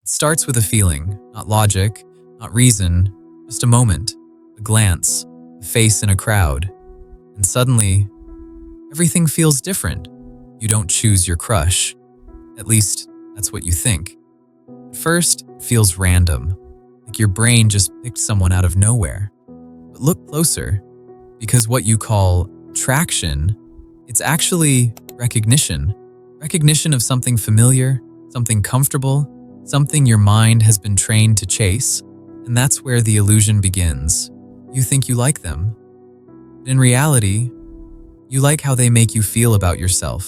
It starts with a feeling, not logic, not reason, just a moment, a glance, a face in a crowd. And suddenly, everything feels different. You don't choose your crush. At least, that's what you think. At first, it feels random, like your brain just picked someone out of nowhere. But look closer, because what you call attraction, it's actually recognition. Recognition of something familiar, something comfortable, something your mind has been trained to chase. And that's where the illusion begins. You think you like them. But in reality, you like how they make you feel about yourself.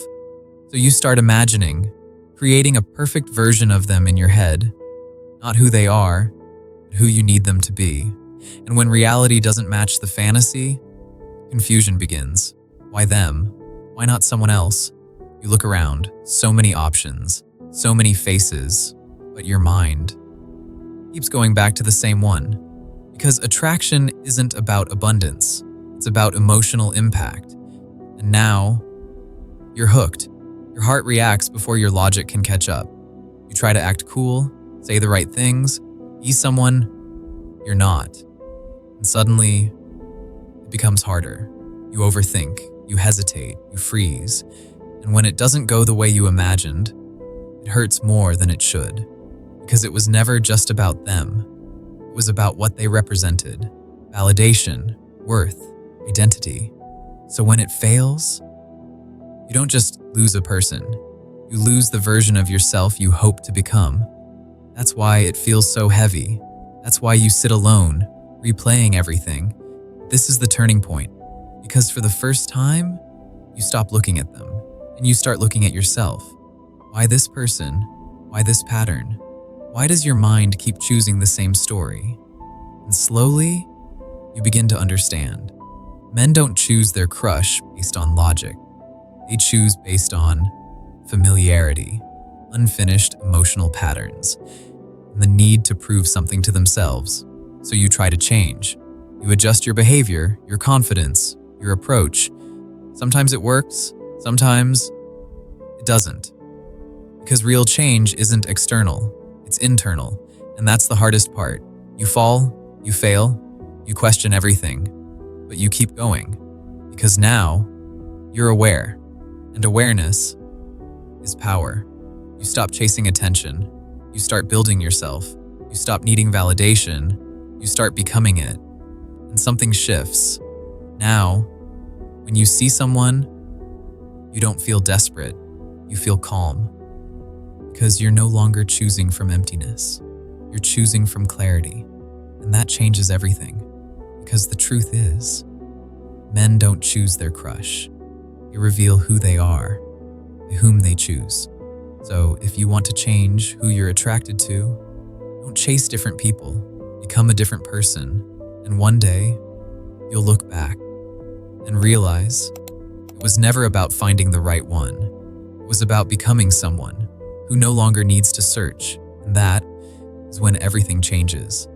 So you start imagining, creating a perfect version of them in your head. Not who they are, but who you need them to be. And when reality doesn't match the fantasy, confusion begins. Why them? Why not someone else? You look around, so many options, so many faces, but your mind keeps going back to the same one. Because attraction isn't about abundance, it's about emotional impact. And now, you're hooked. Your heart reacts before your logic can catch up. You try to act cool, say the right things, be someone you're not. And suddenly, it becomes harder. You overthink, you hesitate, you freeze. And when it doesn't go the way you imagined, it hurts more than it should. Because it was never just about them. It was about what they represented. Validation, worth, identity. So when it fails, you don't just lose a person. You lose the version of yourself you hope to become. That's why it feels so heavy. That's why you sit alone, replaying everything. This is the turning point. Because for the first time, you stop looking at them and you start looking at yourself. Why this person? Why this pattern? Why does your mind keep choosing the same story? And slowly, you begin to understand. Men don't choose their crush based on logic. They choose based on familiarity, unfinished emotional patterns, and the need to prove something to themselves. So you try to change. You adjust your behavior, your confidence, your approach. Sometimes it works, sometimes it doesn't. Because real change isn't external, it's internal. And that's the hardest part. You fall, you fail, you question everything, but you keep going. Because now, you're aware. And awareness is power. You stop chasing attention. You start building yourself. You stop needing validation. You start becoming it. And something shifts. Now, when you see someone, you don't feel desperate. You feel calm. Because you're no longer choosing from emptiness. You're choosing from clarity. And that changes everything. Because the truth is, men don't choose their crush. They reveal who they are, by whom they choose. So if you want to change who you're attracted to, don't chase different people. Become a different person. And one day, you'll look back and realize it was never about finding the right one. It was about becoming someone who no longer needs to search. And that is when everything changes.